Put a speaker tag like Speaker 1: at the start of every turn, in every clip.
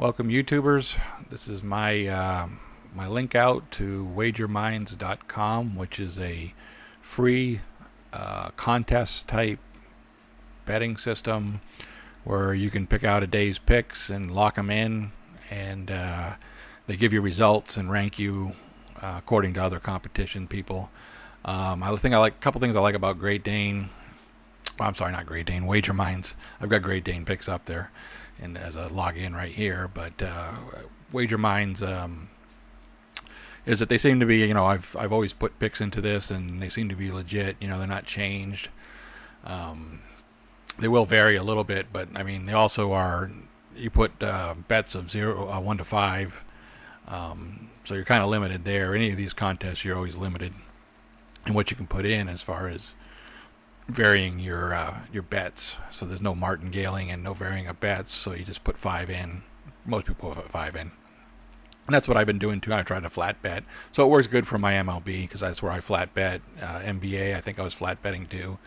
Speaker 1: Welcome, YouTubers. This is my my link out to Wagerminds.com, which is a free contest type betting system where you can pick out a day's picks and lock them in, and they give you results and rank you according to other competition people. I think I like a couple things I like about Great Dane. Well, I'm sorry, not Great Dane, Wagerminds. I've got Greatdanepicks up there and as a login right here, but Wagerminds is that they seem to be, I've always put picks into this and they seem to be legit. They're not changed. They will vary a little bit, but I mean they also are. You put bets of 1 to 5, so you're kind of limited there. Any of these contests, you're always limited in what you can put in as far as varying your bets. So there's no martingaling and no varying of bets, so you just put 5 in. Most people put 5 in, and that's what I've been doing too. I tried to flat bet, so it works good for my MLB because that's where I flat bet. NBA, I think I was flat betting too.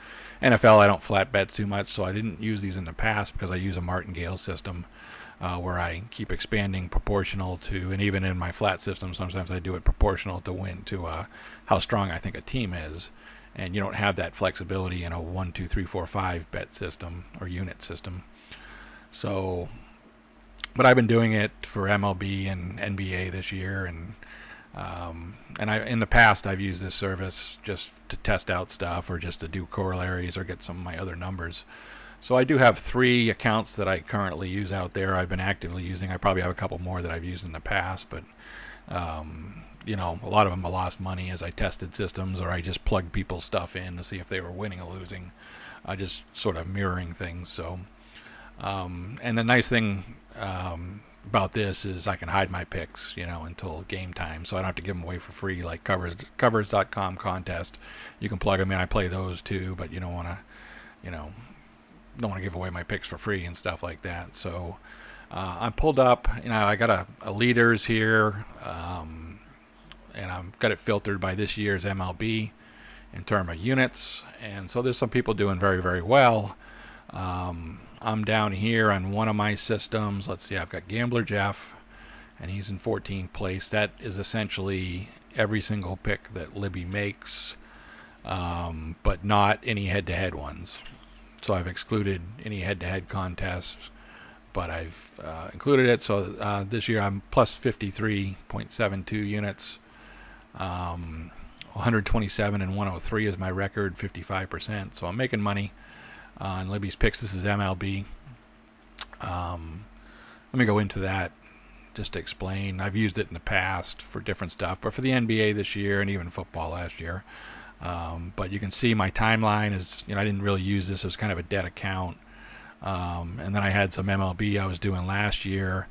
Speaker 1: NFL, I don't flat bet too much, so I didn't use these in the past because I use a martingale system where I keep expanding proportional to, and even in my flat system sometimes I do it proportional to win to how strong I think a team is. And you don't have that flexibility in a 1, 2, 3, 4, 5 bet system or unit system. So, but I've been doing it for MLB and NBA this year, and in the past I've used this service just to test out stuff or just to do corollaries or get some of my other numbers. So I do have 3 accounts that I currently use out there. I've been actively using. I probably have a couple more that I've used in the past, but a lot of them I lost money as I tested systems, or I just plugged people's stuff in to see if they were winning or losing. I just sort of mirroring things. So, and the nice thing about this is I can hide my picks, until game time, so I don't have to give them away for free like covers.com contest. You can plug them in. I play those too, but you don't want to give away my picks for free and stuff like that. So I'm pulled up. I got a leaders here, and I've got it filtered by this year's MLB in terms of units. And so there's some people doing very, very well. I'm down here on one of my systems. Let's see, I've got Gamblerjeff, and he's in 14th place. That is essentially every single pick that Libby makes, but not any head-to-head ones. So I've excluded any head-to-head contests, but I've included it. So this year I'm plus 53.72 units. 127 and 103 is my record, 55%. So I'm making money on Libby's picks. This is MLB. Let me go into that just to explain. I've used it in the past for different stuff, but for the NBA this year and even football last year. But you can see my timeline is, I didn't really use this. It was kind of a dead account. And then I had some MLB I was doing last year.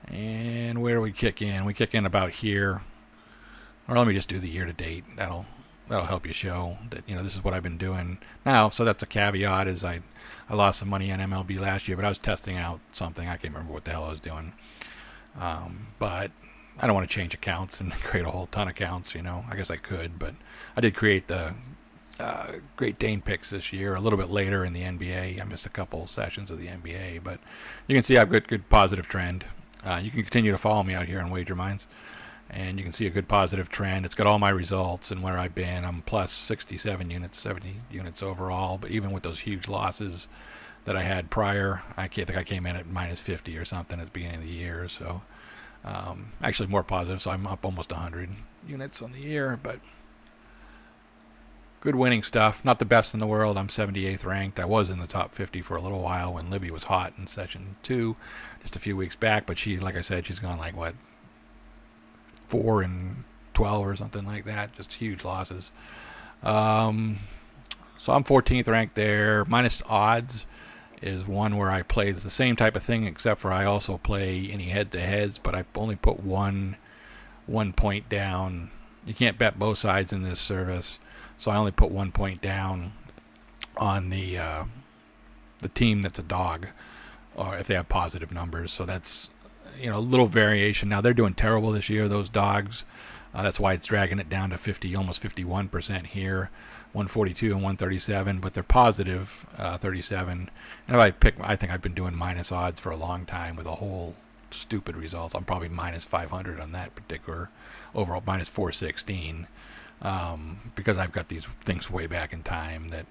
Speaker 1: And where do we kick in? We kick in about here. Or let me just do the year to date. That'll help you show that this is what I've been doing now. So that's a caveat, is I lost some money on MLB last year, but I was testing out something. I can't remember what the hell I was doing. But I don't want to change accounts and create a whole ton of accounts. I guess I could, but I did create the Greatdanepicks this year a little bit later in the NBA. I missed a couple sessions of the NBA, but you can see I've got good positive trend. You can continue to follow me out here on Wagerminds, and you can see a good positive trend. It's got all my results and where I've been. I'm plus 67 units, 70 units overall, but even with those huge losses that I had prior, I think I came in at minus 50 or something at the beginning of the year. So actually more positive, so I'm up almost 100 units on the year, but good winning stuff. Not the best in the world. I'm 78th ranked. I was in the top 50 for a little while when Libby was hot in session 2 just a few weeks back, but she, like I said, she's gone like, 4 and 12 or something like that. Just huge losses. So I'm 14th ranked there. Minus odds is one where I play the same type of thing, except for I also play any head-to-heads, but I only put one point down. You can't bet both sides in this service, so I only put 1 point down on the team that's a dog, or if they have positive numbers. So that's a little variation. Now they're doing terrible this year, those dogs. That's why it's dragging it down to 50, almost 51% here, 142 and 137, but they're positive 37. And if I think I've been doing minus odds for a long time with a whole stupid results. I'm probably minus 500 on that particular overall, minus 416, because I've got these things way back in time that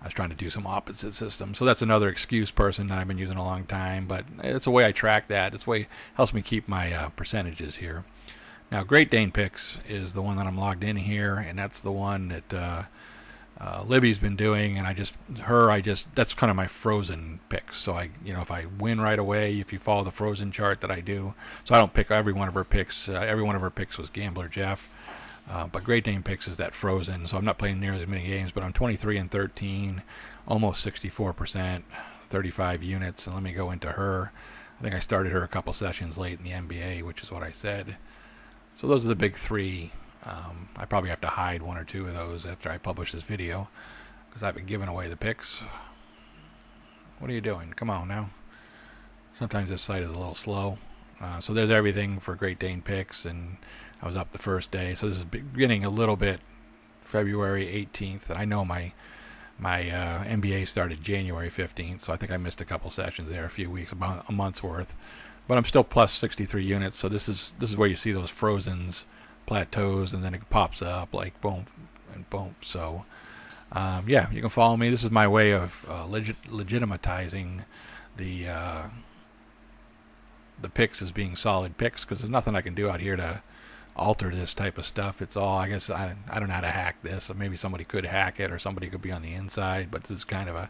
Speaker 1: I was trying to do some opposite system. So that's another excuse person that I've been using a long time, but it's a way I track that. It's a way it helps me keep my percentages here. Now, Greatdanepicks is the one that I'm logged in here, and that's the one that Libby's been doing, and that's kind of my frozen picks. So if I win right away, if you follow the frozen chart that I do, so I don't pick every one of her picks. Every one of her picks was Gamblerjeff, but Greatdanepicks is that frozen. So I'm not playing nearly as many games, but I'm 23-13, almost 64%, 35 units. And let me go into her. I think I started her a couple sessions late in the NBA, which is what I said. So those are the big three. I probably have to hide one or two of those after I publish this video, because I've been giving away the picks. What are you doing? Come on now. Sometimes this site is a little slow. So there's everything for Greatdanepicks, and I was up the first day. So this is beginning a little bit February 18th, and I know my NBA started January 15th, so I think I missed a couple sessions there, a few weeks, about a month's worth. But I'm still plus 63 units, so this is where you see those frozens, plateaus, and then it pops up like boom and boom. So yeah, you can follow me. This is my way of legitimatizing the picks as being solid picks, because there's nothing I can do out here to alter this type of stuff. It's all, I guess, I don't know how to hack this. Maybe somebody could hack it, or somebody could be on the inside, but this is kind of a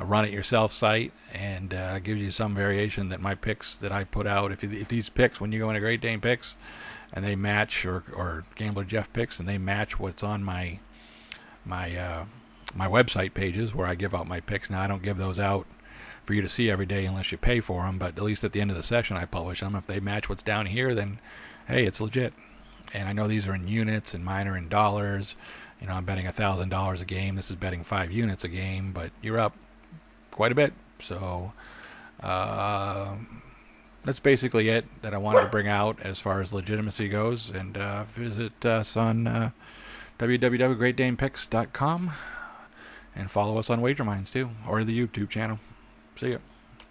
Speaker 1: run it yourself site, and gives you some variation that my picks that I put out, if these picks, when you go into Greatdanepicks and they match, or Gamblerjeff picks, and they match what's on my website pages where I give out my picks. Now I don't give those out for you to see every day unless you pay for them, but at least at the end of the session I publish them. If they match what's down here, then hey, it's legit. And I know these are in units and mine are in dollars. I'm betting $1,000 a game. This is betting 5 units a game, but you're up quite a bit. So that's basically it that I wanted to bring out as far as legitimacy goes. And visit us on www.greatdanepicks.com, and follow us on Wagerminds too, or the YouTube channel. See ya.